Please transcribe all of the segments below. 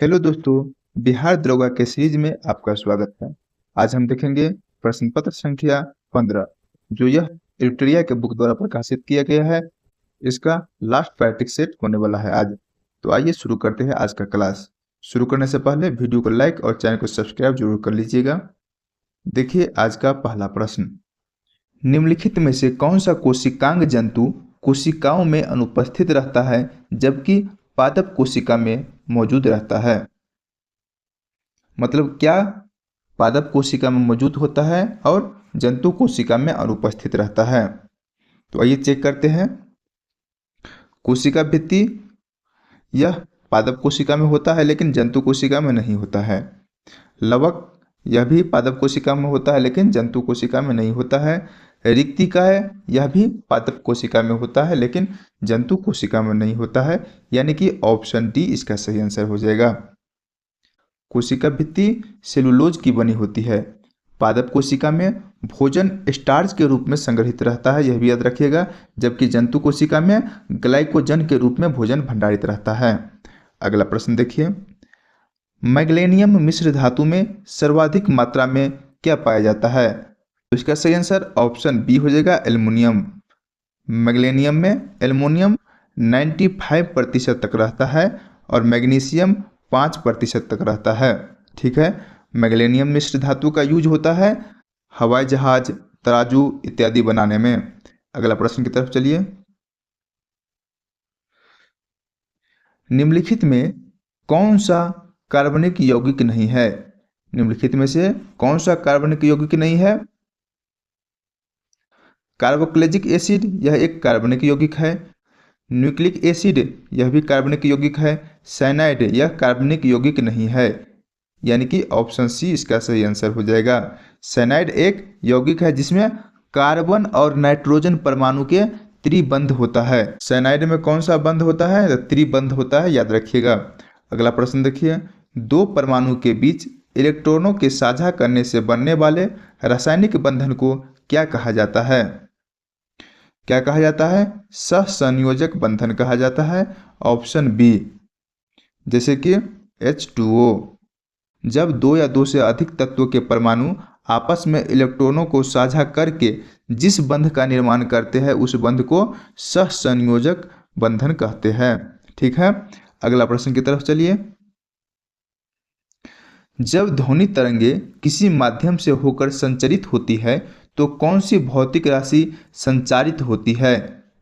Hello दोस्तों, बिहार दरोगा के सीरीज में आपका स्वागत है। आज हम देखेंगे प्रश्न पत्र संख्या 15, जो यह इल्ट्रिया के बुक द्वारा प्रकाशित किया गया है। इसका लास्ट प्रैक्टिस सेट होने वाला है आज। तो आइए शुरू करते हैं आज का क्लास। शुरू करने से पहले वीडियो को लाइक और चैनल को सब्सक्राइब जरूर कर लीजिएगा। देखिए आज का पहला प्रश्न। निम्नलिखित में से कौन सा कोशिकांग जंतु कोशिकाओं में अनुपस्थित रहता है जबकि पादप कोशिका में मौजूद रहता है? मतलब क्या पादप कोशिका में मौजूद होता है और जंतु कोशिका में अनुपस्थित रहता है? तो आइए चेक करते हैं। कोशिका भित्ति यह पादप कोशिका में होता है लेकिन जंतु कोशिका में नहीं होता है। लवक यह भी पादप कोशिका में होता है लेकिन जंतु कोशिका में नहीं होता है। रिक्तिकाय यह भी पादप कोशिका में होता है लेकिन जंतु कोशिका में नहीं होता है, यानी कि ऑप्शन डी इसका सही आंसर हो जाएगा। कोशिका भित्ति सेलुलोज की बनी होती है। पादप कोशिका में भोजन स्टार्च के रूप में संग्रहित रहता है, यह भी याद रखिएगा, जबकि जंतु कोशिका में ग्लाइकोजन के रूप में भोजन भंडारित रहता है। अगला प्रश्न देखिए। मैग्नीशियम मिश्र धातु में सर्वाधिक मात्रा में क्या पाया जाता है? तो इसका सही आंसर ऑप्शन बी हो जाएगा, एल्युमिनियम। मैग्नीशियम में एल्युमिनियम 95% तक रहता है और मैग्नीशियम 5% तक रहता है। ठीक है, मैग्नीशियम मिश्र धातु का यूज होता है हवाई जहाज, तराजू इत्यादि बनाने में। अगला प्रश्न की तरफ चलिए। निम्नलिखित में कौन सा कार्बनिक यौगिक नहीं है? निम्नलिखित में से कौन सा कार्बनिक यौगिक नहीं है? कार्बोक्जिलिक एसिड यह एक कार्बनिक यौगिक है। न्यूक्लिक एसिड यह भी कार्बनिक यौगिक है। साइनाइड यह कार्बनिक यौगिक नहीं है, यानी कि ऑप्शन सी इसका सही आंसर हो जाएगा। साइनाइड एक यौगिक है जिसमें कार्बन और नाइट्रोजन परमाणु के त्रिबंध होता है। साइनाइड में कौन सा बंध होता है? तो त्रिबंध होता है, याद रखिएगा। अगला प्रश्न देखिए। दो परमाणु के बीच इलेक्ट्रॉनों के साझा करने से बनने वाले रासायनिक बंधन को क्या कहा जाता है? क्या कहा जाता है? सहसंयोजक बंधन कहा जाता है, ऑप्शन बी। जैसे कि H2O। जब दो या दो से अधिक तत्वों के परमाणु आपस में इलेक्ट्रॉनों को साझा करके जिस बंध का निर्माण करते हैं उस बंध को सहसंयोजक बंधन कहते हैं। ठीक है, अगला प्रश्न की तरफ चलिए। जब ध्वनि तरंगे किसी माध्यम से होकर संचरित होती है तो कौन सी भौतिक राशि संचारित होती है,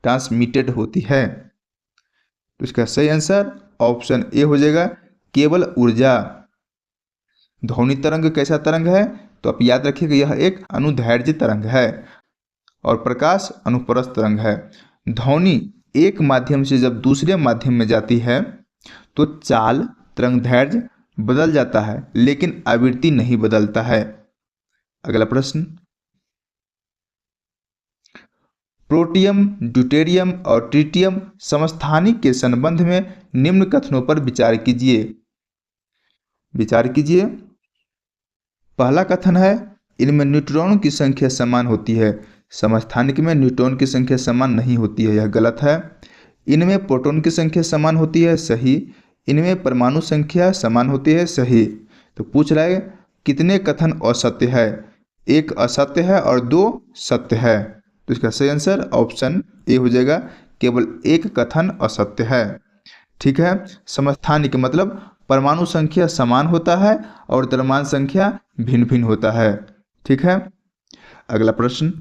ट्रांसमिटेड होती है? तो इसका सही आंसर ऑप्शन ए हो जाएगा, केवल ऊर्जा। ध्वनि तरंग कैसा तरंग है? तो आप याद रखिएगा, यह एक अनुदैर्ध्य तरंग है और प्रकाश अनुप्रस्थ तरंग है। ध्वनि एक माध्यम से जब दूसरे माध्यम में जाती है तो चाल, तरंगदैर्ध्य बदल जाता है लेकिन आवृत्ति नहीं बदलता है। अगला प्रश्न। प्रोटियम, ड्यूटेरियम और ट्रिटियम समस्थानिक के संबंध में निम्न कथनों पर विचार कीजिए। विचार कीजिए। पहला कथन है, इनमें न्यूट्रॉन की संख्या समान होती है। समस्थानिक में न्यूट्रॉन की संख्या समान नहीं होती है, यह गलत है। इनमें प्रोटॉन की संख्या समान होती है, सही। इनमें परमाणु संख्या समान होती है, सही। तो पूछ रहा है कितने कथन असत्य है? एक असत्य है और दो सत्य है। तो इसका सही आंसर ऑप्शन ए हो जाएगा, केवल एक कथन असत्य है। ठीक है, समस्थानिक मतलब परमाणु संख्या समान होता है और द्रव्यमान संख्या भिन्न भिन्न होता है। ठीक है, अगला प्रश्न।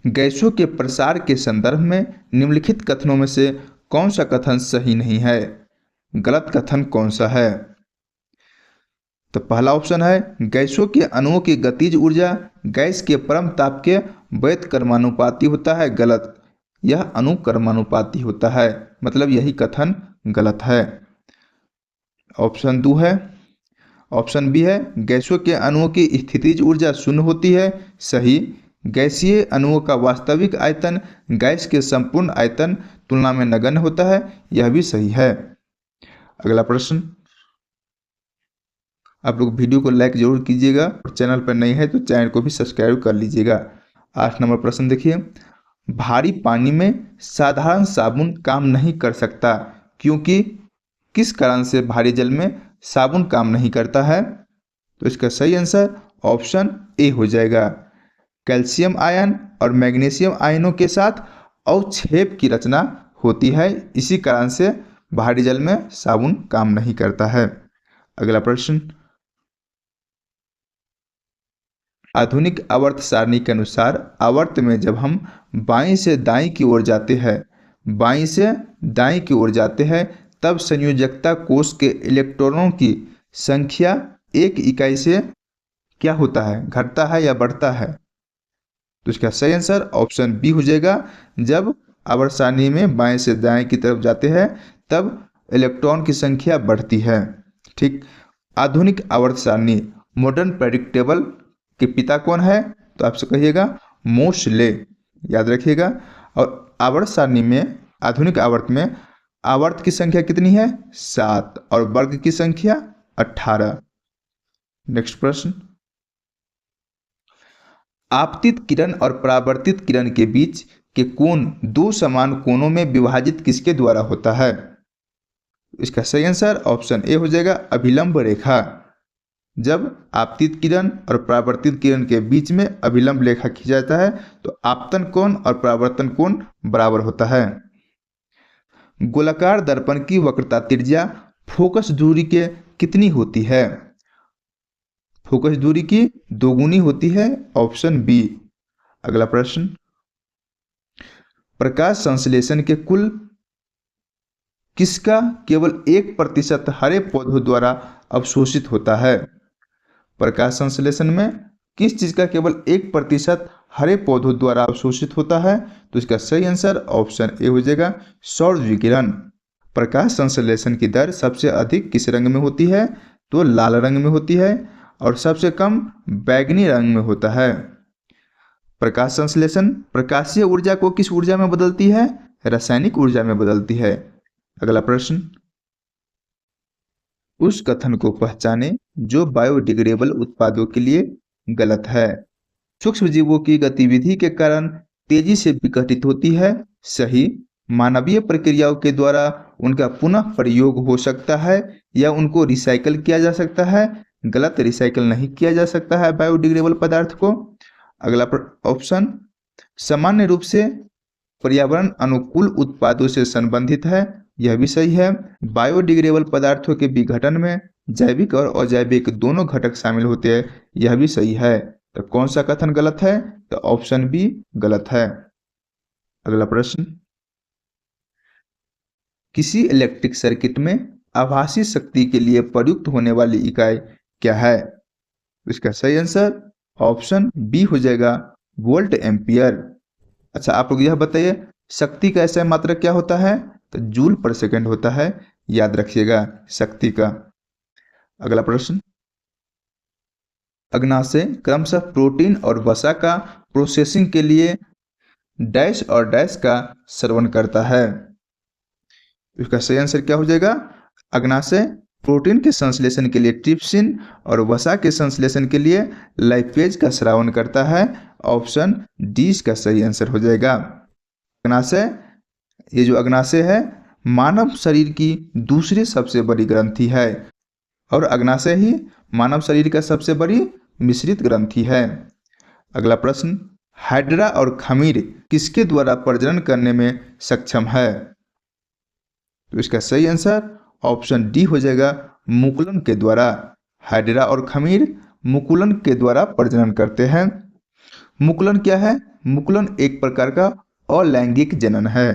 गैसों के प्रसार के संदर्भ में निम्नलिखित कथनों में से कौन सा कथन सही नहीं है? गलत कथन कौन सा है? तो पहला ऑप्शन है, गैसों के अणुओं की गतिज ऊर्जा गैस के परम ताप के व्युत्क्रमानुपाती होता है, गलत। यह अनुक्रमानुपाती होता है, मतलब यही कथन गलत है। ऑप्शन दो है, ऑप्शन बी है, गैसों के अणुओं की स्थितिज ऊर्जा शून्य होती है, सही। गैसीय अणुओं का वास्तविक आयतन गैस के संपूर्ण आयतन तुलना में नगण्य होता है, यह भी सही है। अगला प्रश्न। आप लोग वीडियो को लाइक जरूर कीजिएगा और चैनल पर नए हैं तो चैनल को भी सब्सक्राइब कर लीजिएगा। 8 नंबर प्रश्न देखिए। भारी पानी में साधारण साबुन काम नहीं कर सकता क्योंकि किस कारण से भारी जल में साबुन काम नहीं करता है? तो इसका सही आंसर ऑप्शन ए हो जाएगा। कैल्शियम आयन और मैग्नीशियम आयनों के साथ अवक्षेप की रचना होती है, इसी कारण से भारी जल में साबुन काम नहीं करता है। अगला प्रश्न, आधुनिक आवर्त सारणी के अनुसार आवर्त में जब हम बाईं से दाईं की ओर जाते हैं, बाईं से दाईं की ओर जाते हैं, तब संयोजकता कोष के इलेक्ट्रॉनों की संख्या एक इकाई से क्या होता है, घटता है या बढ़ता है? तो इसका सही आंसर ऑप्शन बी हो जाएगा। जब आवर्त सारणी में बाएं से दाएं की तरफ जाते हैं तब इलेक्ट्रॉन की संख्या बढ़ती है। ठीक। आधुनिक आवर्त सारणी मॉडर्न प्रेडिक्टेबल के पिता कौन है? तो आपसे कहिएगा मोसले, याद रखिएगा। और आवर्त सारणी में, आधुनिक आवर्त में आवर्त की संख्या कितनी है? 7 और वर्ग की संख्या 18। नेक्स्ट प्रश्न, आपतित किरण और परावर्तित किरण के बीच के कोण दो समान कोणों में विभाजित किसके द्वारा होता है? इसका सही आंसर ऑप्शन ए हो जाएगा, अभिलंब रेखा। जब आपतित किरण और परावर्तित किरण के बीच में अभिलंब रेखा खींचा जाता है तो आपतन कोण और परावर्तन कोण बराबर होता है। गोलाकार दर्पण की वक्रता त्रिज्या फोकस दूरी के कितनी होती है? फोकस दूरी की दोगुनी होती है, ऑप्शन बी। अगला प्रश्न, प्रकाश संश्लेषण के कुल किसका केवल 1% हरे पौधों द्वारा अवशोषित होता है? प्रकाश संश्लेषण में किस चीज का केवल 1% हरे पौधों द्वारा अवशोषित होता है? तो इसका सही आंसर ऑप्शन ए हो जाएगा, सौर विकिरण। प्रकाश संश्लेषण की दर सबसे अधिक किस रंग में होती है? तो लाल रंग में होती है और सबसे कम बैगनी रंग में होता है। प्रकाश संश्लेषण प्रकाशीय ऊर्जा को किस ऊर्जा में बदलती है? रासायनिक ऊर्जा में बदलती है। अगला प्रश्न, उस कथन को पहचाने जो बायोडिग्रेडेबल उत्पादों के लिए गलत है। सूक्ष्म जीवों की गतिविधि के कारण तेजी से विघटित होती है, सही। मानवीय प्रक्रियाओं के द्वारा उनका पुनः प्रयोग हो सकता है या उनको रिसाइकल किया जा सकता है, गलत। रिसाइकल नहीं किया जा सकता है बायोडिग्रेडेबल पदार्थ को। अगला ऑप्शन सामान्य रूप से पर्यावरण अनुकूल उत्पादों से संबंधित है, यह भी सही है। बायोडिग्रेडेबल पदार्थों के विघटन में जैविक और अजैविक दोनों घटक शामिल होते हैं, यह भी सही है। तो कौन सा कथन गलत है? तो ऑप्शन बी गलत है। अगला प्रश्न, किसी इलेक्ट्रिक सर्किट में आभासी शक्ति के लिए प्रयुक्त होने वाली इकाई क्या है? इसका सही आंसर ऑप्शन बी हो जाएगा, वोल्ट एम्पियर। अच्छा, आप लोग यह बताइए शक्ति का ऐसा मात्रक क्या होता है? तो जूल पर सेकंड होता है, याद रखिएगा शक्ति का। अगला प्रश्न, अग्नाशय क्रमशः प्रोटीन और वसा का प्रोसेसिंग के लिए डैश और डैश का श्रवण करता है। इसका सही आंसर क्या हो जाएगा? अग्नाशय प्रोटीन के संश्लेषण के लिए ट्रिप्सिन और वसा के संश्लेषण के लिए लाइपेज का श्रावण करता है, ऑप्शन डी इसका सही आंसर हो जाएगा। अग्नाशय, ये जो अग्नाशय है मानव शरीर की दूसरी सबसे बड़ी ग्रंथि है और अग्नाशय ही मानव शरीर का सबसे बड़ी मिश्रित ग्रंथि है। अगला प्रश्न, हाइड्रा और खमीर किसके द्वारा प्रजनन करने में सक्षम है? तो इसका सही आंसर ऑप्शन डी हो जाएगा, मुकुलन के द्वारा। हाइड्रा और खमीर मुकुलन के द्वारा प्रजनन करते हैं। मुकुलन क्या है? मुकुलन एक प्रकार का अलैंगिक जनन है।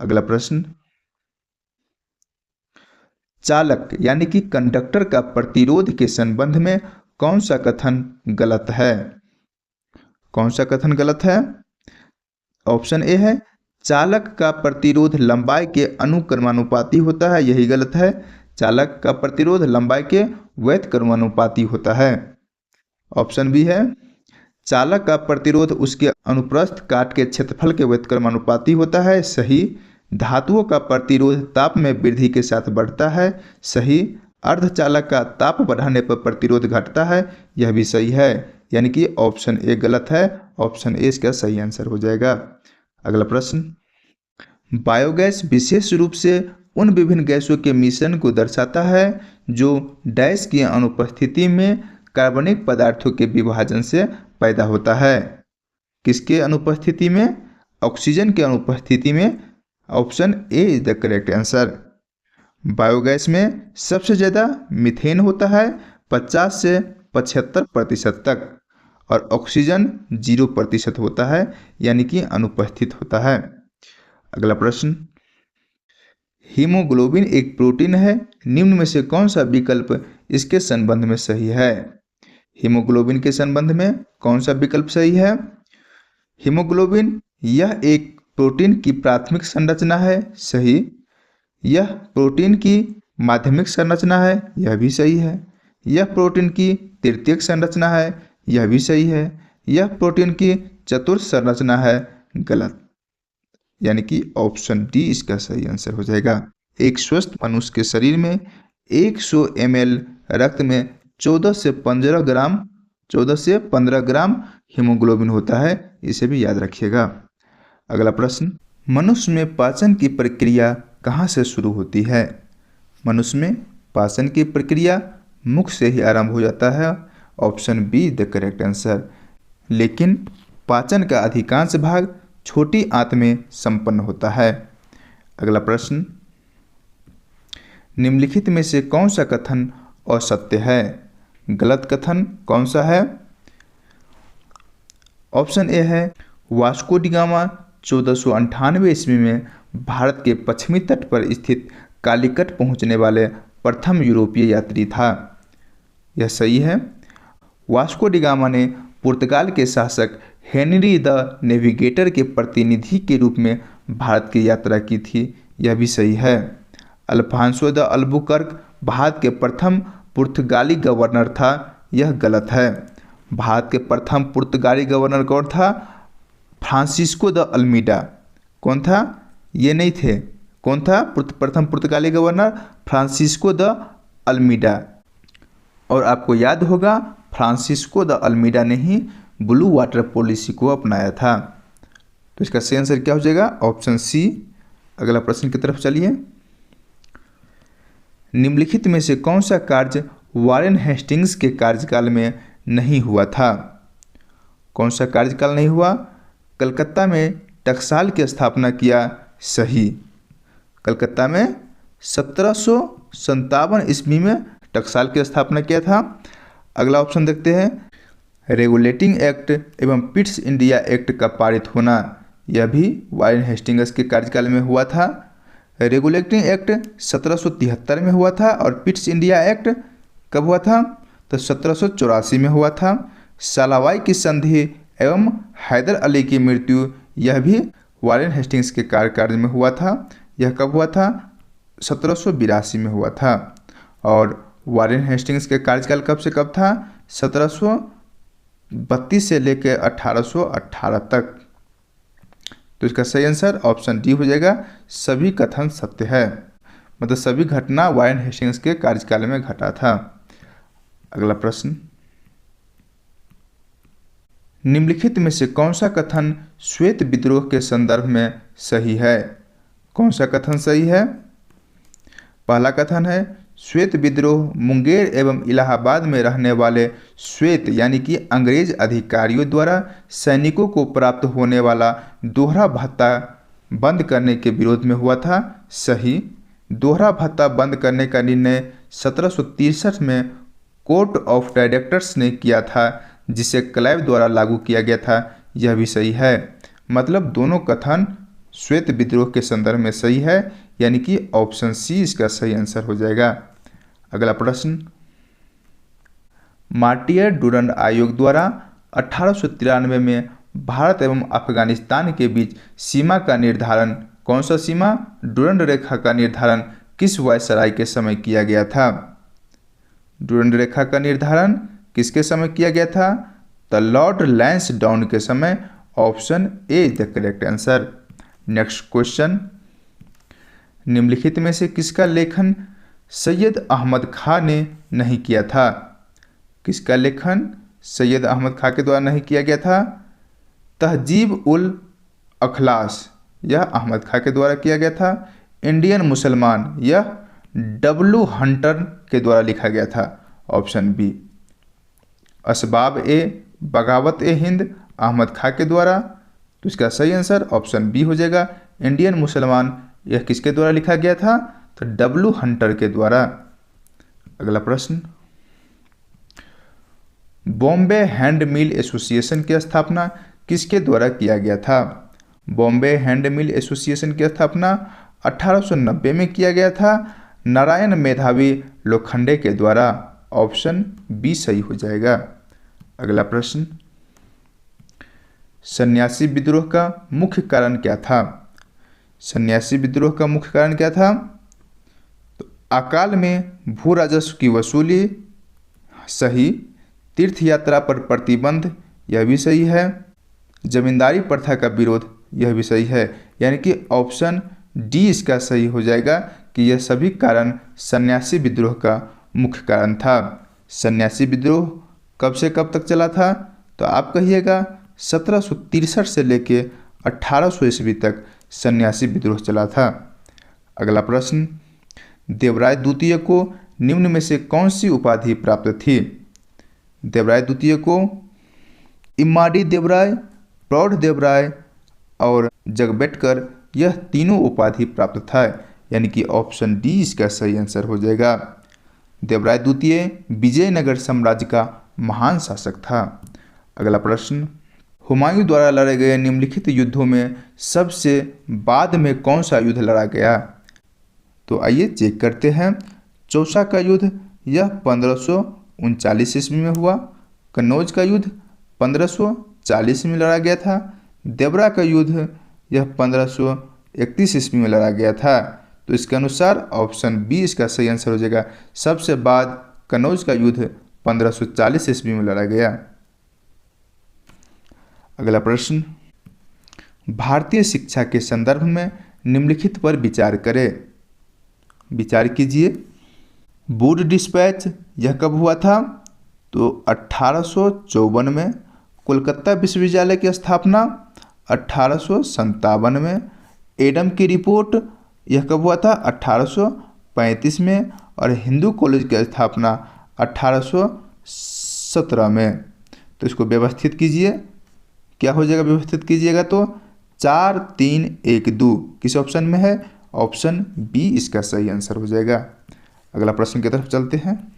अगला प्रश्न, चालक यानी कि कंडक्टर का प्रतिरोध के संबंध में कौन सा कथन गलत है? कौन सा कथन गलत है? ऑप्शन ए है, चालक का प्रतिरोध लंबाई के अनुक्रमानुपाती होता है, यही गलत है। चालक का प्रतिरोध लंबाई के व्युत्क्रमानुपाती होता है। ऑप्शन बी है, चालक का प्रतिरोध उसके अनुप्रस्थ काट के क्षेत्रफल के व्युत्क्रमानुपाती होता है, सही। धातुओं का प्रतिरोध ताप में वृद्धि के साथ बढ़ता है, सही। अर्धचालक का ताप बढ़ाने पर प्रतिरोध घटता है, यह भी सही है। यानी कि ऑप्शन ए गलत है, ऑप्शन ए इसका सही आंसर हो जाएगा। अगला प्रश्न, बायोगैस विशेष रूप से उन विभिन्न गैसों के मिश्रण को दर्शाता है जो डैश की अनुपस्थिति में कार्बनिक पदार्थों के विभाजन से पैदा होता है। किसके अनुपस्थिति में? ऑक्सीजन के अनुपस्थिति में। Option A is the correct answer. Biogas में सबसे ज़्यादा मीथेन होता है 50 से 75% तक, और ऑक्सीजन 0% होता है, यानी कि अनुपस्थित होता है। अगला प्रश्न, हीमोग्लोबिन एक प्रोटीन है, निम्न में से कौन सा विकल्प इसके संबंध में सही है? हीमोग्लोबिन के संबंध में कौन सा विकल्प सही है? हीमोग्लोबिन यह एक प्रोटीन की प्राथमिक संरचना है, सही। यह प्रोटीन की माध्यमिक संरचना है, यह भी सही है। यह प्रोटीन की तृतीयक संरचना है, यह भी सही है। यह प्रोटीन की चतुर्थ संरचना है, गलत, यानी कि ऑप्शन डी इसका सही आंसर हो जाएगा। एक स्वस्थ मनुष्य के शरीर में 100 ml रक्त में 14 से 15 ग्राम हीमोग्लोबिन होता है, इसे भी याद रखिएगा। अगला प्रश्न, मनुष्य में पाचन की प्रक्रिया कहाँ से शुरू होती है? मनुष्य में पाचन की प्रक्रिया मुख से ही आरंभ हो जाता है, option be the correct answer. लेकिन पाचन का अधिकांश भाग छोटी आंत में संपन्न होता है। अगला प्रश्न, निम्नलिखित में से कौन सा कथन असत्य है? गलत कथन कौन सा है? ऑप्शन ए है, वास्को डी गामा 1498 ईस्वी में भारत के पश्चिमी तट पर स्थित कालीकट पहुंचने वाले प्रथम यूरोपीय यात्री था, यह सही है। वास्को डी गामा ने पुर्तगाल के शासक हेनरी द नेविगेटर के प्रतिनिधि के रूप में भारत की यात्रा की थी, यह भी सही है। अल्फांसो द अल्बुकर्क भारत के प्रथम पुर्तगाली गवर्नर था, यह गलत है। भारत के प्रथम पुर्तगाली गवर्नर कौन था? Francisco de Almeida. कौन था? ये नहीं थे। कौन था प्रथम पुर्तगाली गवर्नर? Francisco de Almeida. और आपको याद होगा, फ्रांसिस्को द अल्मीडा ने ही ब्लू वाटर पॉलिसी को अपनाया था। तो इसका सही आंसर क्या हो जाएगा? Option C. अगला प्रश्न की तरफ चलिए। निम्नलिखित में से कौन सा कार्य वारेन हेस्टिंग्स के कार्यकाल में नहीं हुआ था? कौन सा कार्यकाल नहीं हुआ? कलकत्ता में टकसाल की स्थापना किया, सही। कलकत्ता में 1757 ईस्वी में टकसाल की स्थापना किया था। अगला ऑप्शन देखते हैं, रेगुलेटिंग एक्ट एवं पिट्स इंडिया एक्ट का पारित होना, यह भी वारेन हेस्टिंग्स के कार्यकाल में हुआ था। रेगुलेटिंग एक्ट 1773 में हुआ था और पिट्स इंडिया एक्ट कब हुआ था? तो 1784 में हुआ था। सालावाई की संधि एवं हैदर अली की मृत्यु, यह भी वारेन हेस्टिंग्स के कार्यकाल में हुआ था। यह कब हुआ था? 1782 में हुआ था। और वारेन हेस्टिंग्स के कार्यकाल कब से कब था? 1732 से लेकर 1818 तक। तो इसका सही आंसर ऑप्शन डी हो जाएगा। सभी कथन सत्य है, मतलब सभी घटना वारेन हेस्टिंग्स के कार्यकाल में घटा था। अगला प्रश्न, निम्नलिखित में से कौन सा कथन श्वेत विद्रोह के संदर्भ में सही है? कौन सा कथन सही है? पहला कथन है, श्वेत विद्रोह मुंगेर एवं इलाहाबाद में रहने वाले श्वेत यानी कि अंग्रेज अधिकारियों द्वारा सैनिकों को प्राप्त होने वाला दोहरा भत्ता बंद करने के विरोध में हुआ था, सही। दोहरा भत्ता बंद करने का निर्णय 1763 में कोर्ट ऑफ डायरेक्टर्स ने किया था, जिसे क्लाइव द्वारा लागू किया गया था, यह भी सही है। मतलब दोनों कथन श्वेत विद्रोह के संदर्भ में सही है, यानी कि ऑप्शन सी इसका सही आंसर हो जाएगा। अगला प्रश्न, मार्टियर डुरंड आयोग द्वारा 1893 में भारत एवं अफगानिस्तान के बीच सीमा का निर्धारण, कौन सा सीमा? डुरंड रेखा का निर्धारण किस वायसराय के समय किया गया था? डुरंड रेखा का निर्धारण किसके समय किया गया था? द लॉर्ड लैंसडाउन के समय, option A is the correct answer. Next question, निम्नलिखित में से किसका लेखन सैयद अहमद खां ने नहीं किया था? किसका लेखन सैयद अहमद खां के द्वारा नहीं किया गया था? तहजीब उल अखलास, यह अहमद खां के द्वारा किया गया था। इंडियन मुसलमान यह डब्ल्यू हंटर के द्वारा लिखा गया था। Option B. असबाब ए बगावत ए हिंद अहमद खां के द्वारा, तो इसका सही आंसर ऑप्शन बी हो जाएगा। इंडियन मुसलमान यह किसके द्वारा लिखा गया था? तो डब्ल्यू हंटर के द्वारा। अगला प्रश्न, बॉम्बे हैंड मिल एसोसिएशन की स्थापना किसके द्वारा किया गया था? बॉम्बे हैंड मिल एसोसिएशन की स्थापना 1890 में किया गया था नारायण मेधावी लोखंडे के द्वारा। ऑप्शन बी सही हो जाएगा। अगला प्रश्न, सन्यासी विद्रोह का मुख्य कारण क्या था? सन्यासी विद्रोह का मुख्य कारण क्या था? तो अकाल में भू राजस्व की वसूली सही, तीर्थ यात्रा पर प्रतिबंध यह भी सही है, जमींदारी प्रथा का विरोध यह भी सही है। यानी कि ऑप्शन डी इसका सही हो जाएगा कि यह सभी कारण सन्यासी विद्रोह का मुख्य कारण था। सन्यासी विद्रोह कब से कब तक चला था? तो आप कहिएगा 1763 से लेके 1800 ईस्वी तक सन्यासी विद्रोह चला था। अगला प्रश्न, देवराय द्वितीय को निम्न में से कौन सी उपाधि प्राप्त थी? देवराय द्वितीय को इम्माडी देवराय, प्रौढ़ देवराय और जगबेटकर यह तीनों उपाधि प्राप्त था। यानी कि ऑप्शन डी इसका सही आंसर हो जाएगा। देवराय द्वितीय विजयनगर साम्राज्य का महान शासक था। अगला प्रश्न, हुमायूं द्वारा लड़े गए निम्नलिखित युद्धों में सबसे बाद में कौन सा युद्ध लड़ा गया? तो आइए चेक करते हैं। चौसा का युद्ध यह 1539 ईस्वी में हुआ। कन्नौज का युद्ध 1540 में लड़ा गया था। देवरा का युद्ध यह 1531 ईस्वी में लड़ा गया था। तो इसके अनुसार ऑप्शन बी इसका सही आंसर हो जाएगा। सबसे बाद कन्नौज का युद्ध 1540 ईस्वी में लड़ा गया। अगला प्रश्न, भारतीय शिक्षा के संदर्भ में निम्नलिखित पर विचार करें। विचार कीजिए। वुड डिस्पैच यह कब हुआ था? तो 1854 में। कोलकाता विश्वविद्यालय की स्थापना 1857 में। एडम की रिपोर्ट यह कब हुआ था? 1835 में। और हिंदू कॉलेज की स्थापना 1817 में। तो इसको व्यवस्थित कीजिए। क्या हो जाएगा व्यवस्थित कीजिएगा? तो 4, 3, 1, 2 किस ऑप्शन में है? ऑप्शन बी इसका सही आंसर हो जाएगा। अगला प्रश्न की तरफ चलते हैं।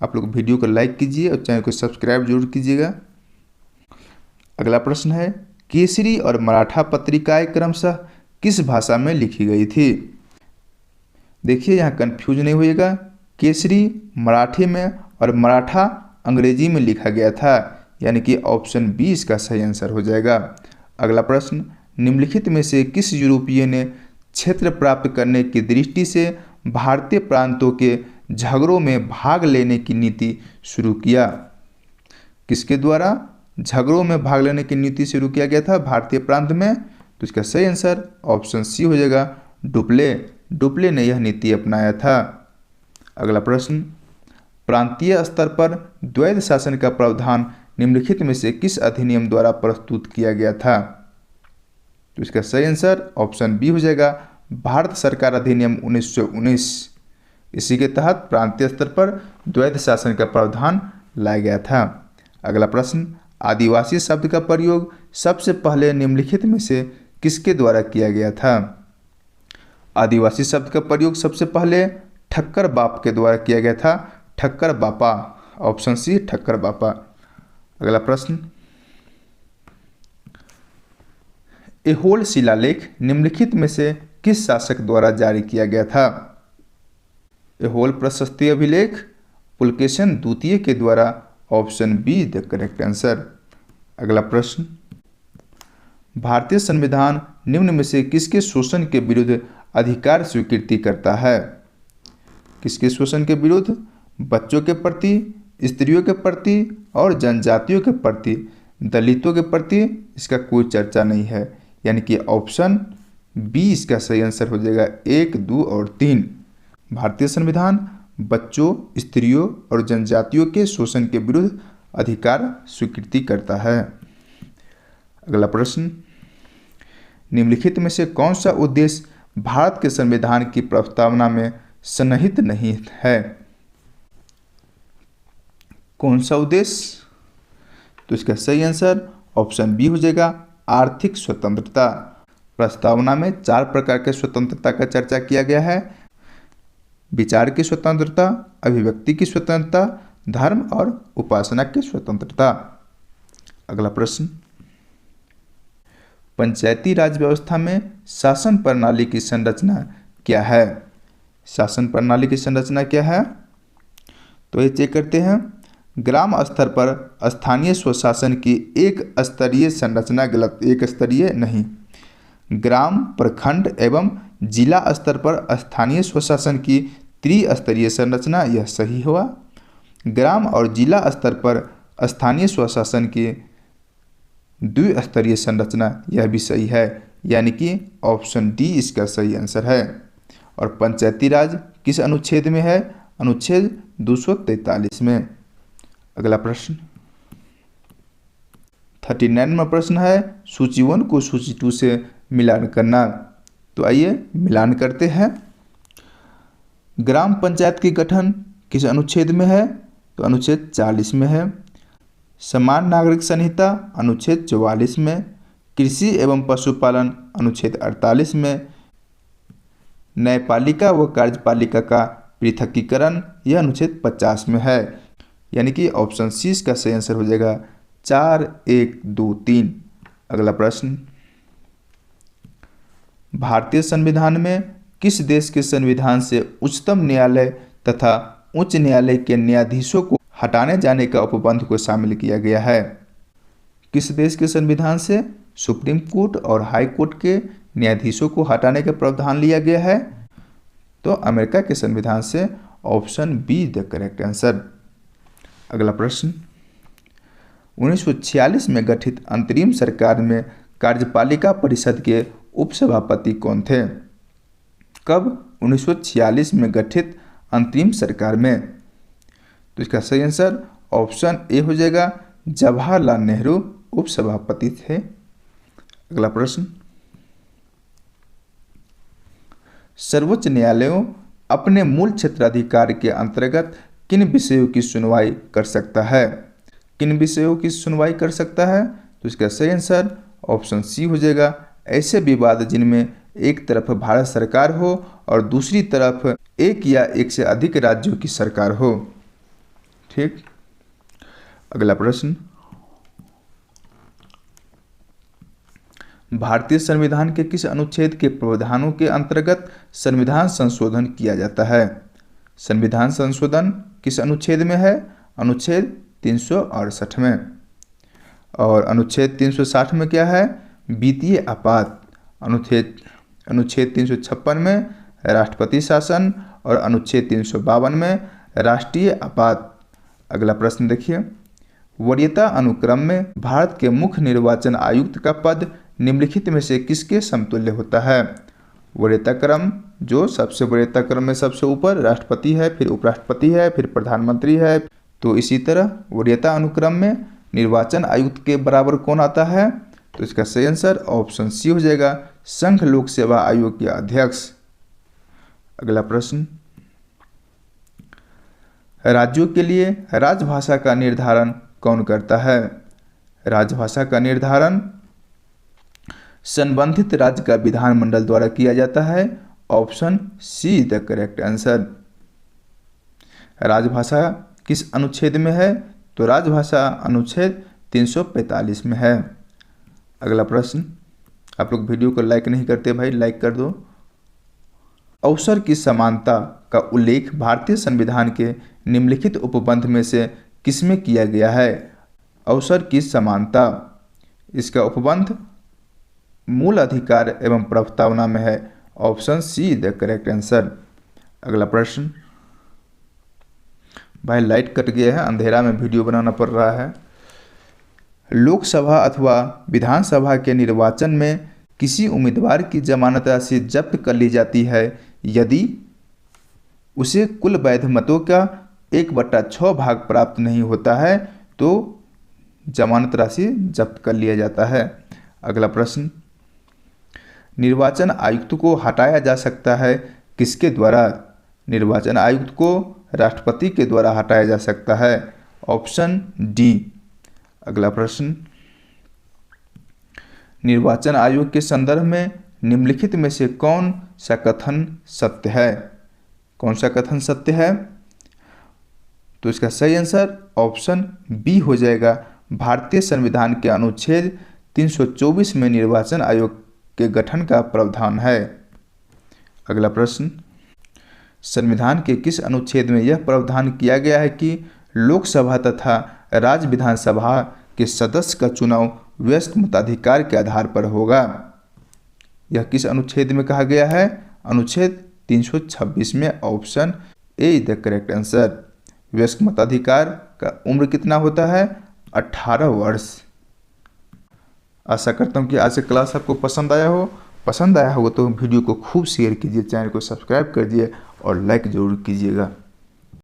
आप लोग वीडियो को लाइक कीजिए और चैनल को सब्सक्राइब जरूर कीजिएगा। अगला प्रश्न है, केसरी और मराठा पत्रिकाएं क्रमशः किस भाषा में लिखी गई थी? देखिए यहाँ कंफ्यूज नहीं होइएगा। केसरी मराठी में और मराठा अंग्रेजी में लिखा गया था। यानी कि ऑप्शन बी इसका सही आंसर हो जाएगा। अगला प्रश्न, निम्नलिखित में से किस यूरोपीय ने क्षेत्र प्राप्त करने की दृष्टि से भारतीय प्रांतों के झगड़ों में भाग लेने की नीति शुरू किया? किसके द्वारा झगड़ों में भाग लेने की नीति शुरू किया गया था भारतीय प्रांत में? तो इसका सही आंसर ऑप्शन सी हो जाएगा, डुप्ले। डुप्ले ने यह नीति अपनाया था। अगला प्रश्न, प्रांतीय स्तर पर द्वैध शासन का प्रावधान निम्नलिखित में से किस अधिनियम द्वारा प्रस्तुत किया गया था? तो इसका सही आंसर ऑप्शन बी हो जाएगा, भारत सरकार अधिनियम 1919। इसी के तहत प्रांतीय स्तर पर द्वैध शासन का प्रावधान लाया गया था। अगला प्रश्न, आदिवासी शब्द का प्रयोग सबसे पहले निम्नलिखित में से किसके द्वारा किया गया था? आदिवासी शब्द का प्रयोग सबसे पहले ठक्कर बाप के द्वारा किया गया था। ठक्कर बापा। ऑप्शन सी ठक्कर बापा। अगला प्रश्न, ऐहोल शिलालेख निम्नलिखित में से किस शासक द्वारा जारी किया गया था? ऐहोल प्रशस्ति अभिलेख पुलकेशन द्वितीय के द्वारा। Option be the correct answer. अगला प्रश्न, भारतीय संविधान निम्न में से किसके शोषण के विरुद्ध अधिकार स्वीकृति करता है? किसके शोषण के विरुद्ध? बच्चों के प्रति, स्त्रियों के प्रति और जनजातियों के प्रति। दलितों के प्रति इसका कोई चर्चा नहीं है। यानी कि ऑप्शन बी इसका सही आंसर हो जाएगा। 1, 2 और 3। भारतीय संविधान बच्चों, स्त्रियों और जनजातियों के शोषण के विरुद्ध अधिकार स्वीकृति करता है। अगला प्रश्न, निम्नलिखित में से कौन सा उद्देश्य भारत के संविधान की प्रस्तावना में सन्निहित नहीं है? कौन सा उद्देश्य? तो इसका सही आंसर ऑप्शन बी हो जाएगा, आर्थिक स्वतंत्रता। प्रस्तावना में 4 प्रकार के स्वतंत्रता का चर्चा किया गया है: विचार की स्वतंत्रता, अभिव्यक्ति की स्वतंत्रता, धर्म और उपासना की स्वतंत्रता। अगला प्रश्न, पंचायती राज व्यवस्था में शासन प्रणाली की संरचना क्या है? शासन प्रणाली की संरचना क्या है? तो ये चेक करते हैं। ग्राम स्तर पर स्थानीय स्वशासन की एक स्तरीय संरचना गलत, एक स्तरीय नहीं। ग्राम, प्रखंड एवं जिला स्तर पर स्थानीय स्वशासन की त्रिस्तरीय संरचना, यह सही हुआ। ग्राम और जिला स्तर पर स्थानीय स्वशासन की द्विस्तरीय संरचना, यह भी सही है, यानी कि ऑप्शन डी इसका सही आंसर है। और पंचायती राज किस अनुच्छेद में है? अनुच्छेद 243 में। अगला प्रश्न 39वां प्रश्न है, सूची 1 को सूची 2 से मिलान करना। तो आइए मिलान करते हैं। ग्राम पंचायत की गठन किस अनुच्छेद में है? तो अनुच्छेद 40 में है। समान नागरिक संहिता अनुच्छेद 44 में। कृषि एवं पशुपालन अनुच्छेद 48 में। न्यायपालिका व कार्यपालिका का पृथकीकरण यह अनुच्छेद 50 में है, यानी कि ऑप्शन सी इसका सही आंसर हो जाएगा, 4, 1, 2, 3। अगला प्रश्न, भारतीय संविधान में किस देश के संविधान से उच्चतम न्यायालय तथा उच्च न्यायालय के न्यायाधीशों को हटाने जाने का उपबंध को शामिल किया गया है? किस देश के संविधान से सुप्रीम कोर्ट और हाई कोर्ट के न्यायाधीशों को हटाने का प्रावधान लिया गया है? तो अमेरिका के संविधान से, option be the correct answer. अगला प्रश्न, 1946 में गठित अंतरिम सरकार में कार्यपालिका परिषद के उपसभापति कौन थे? कब? 1946 में गठित अंतरिम सरकार में। तो इसका सही आंसर ऑप्शन ए हो जाएगा, जवाहरलाल नेहरू उपसभापति थे। अगला प्रश्न, सर्वोच्च न्यायालय अपने मूल क्षेत्राधिकार के अंतर्गत किन विषयों की सुनवाई कर सकता है? किन विषयों की सुनवाई कर सकता है? तो इसका सही आंसर ऑप्शन सी हो जाएगा, ऐसे विवाद जिनमें एक तरफ भारत सरकार हो और दूसरी तरफ एक या एक से अधिक राज्यों की सरकार हो। ठीक। अगला प्रश्न, भारतीय संविधान के किस अनुच्छेद के प्रावधानों के अंतर्गत संविधान संशोधन किया जाता है? संविधान संशोधन किस अनुच्छेद में है? अनुच्छेद 368 में। और अनुच्छेद 360 में क्या है? वित्तीय आपात। अनुच्छेद 356 में राष्ट्रपति शासन और अनुच्छेद 352 में राष्ट्रीय आपात। अगला प्रश्न देखिए, वरीयता अनुक्रम में भारत के मुख्य निर्वाचन आयुक्त का पद निम्नलिखित में से किसके समतुल्य होता है? वरीयता क्रम, जो सबसे वरीयता क्रम में सबसे ऊपर राष्ट्रपति है, फिर उपराष्ट्रपति है, फिर प्रधानमंत्री है। तो इसी तरह वरीयता अनुक्रम में निर्वाचन आयुक्त के बराबर कौन आता है? तो इसका सही आंसर ऑप्शन सी हो जाएगा, संघ लोक सेवा आयोग के अध्यक्ष। अगला प्रश्न, राज्यों के लिए राजभाषा का निर्धारण कौन करता है? राजभाषा का निर्धारण संबंधित राज्य का विधानमंडल द्वारा किया जाता है। Option see the correct answer. राजभाषा किस अनुच्छेद में है? तो राजभाषा अनुच्छेद 345 में है। अगला प्रश्न, आप लोग वीडियो को लाइक नहीं करते भाई, लाइक कर दो। अवसर की समानता का उल्लेख भारतीय संविधान के निम्नलिखित उपबंध में से किसमें किया गया है? अवसर की समानता, इसका उपबंध मूल अधिकार एवं प्रस्तावना में है। Option see the correct answer. अगला प्रश्न, भाई लाइट कट गया है, अंधेरा में वीडियो बनाना पड़ रहा है। लोकसभा अथवा विधानसभा के निर्वाचन में किसी उम्मीदवार की जमानत राशि जब्त कर ली जाती है यदि उसे कुल वैध मतों का 1/6 भाग प्राप्त नहीं होता है, तो जमानत राशि जब्त कर लिया जाता है। अगला प्रश्न, निर्वाचन आयुक्त को हटाया जा सकता है किसके द्वारा? निर्वाचन आयुक्त को राष्ट्रपति के द्वारा हटाया जा सकता है। Option D. अगला प्रश्न, निर्वाचन आयोग के संदर्भ में निम्नलिखित में से कौन सा कथन सत्य है? कौन सा कथन सत्य है? तो इसका सही आंसर ऑप्शन बी हो जाएगा। भारतीय संविधान के अनुच्छेद 324 में निर्वाचन आयोग के गठन का प्रावधान है। अगला प्रश्न, संविधान के किस अनुच्छेद में यह प्रावधान किया गया है कि लोकसभा तथा राज्य विधानसभा के सदस्य का चुनाव वयस्क मताधिकार के आधार पर होगा? यह किस अनुच्छेद में कहा गया है? अनुच्छेद 326 में। Option A is the correct answer. वयस्क मताधिकार का उम्र कितना होता है? 18 वर्ष। आशा करता हूँ कि आज का क्लास आपको पसंद आया हो। पसंद आया होगा तो वीडियो को खूब शेयर कीजिए, चैनल को सब्सक्राइब कर दिए और लाइक ज़रूर कीजिएगा।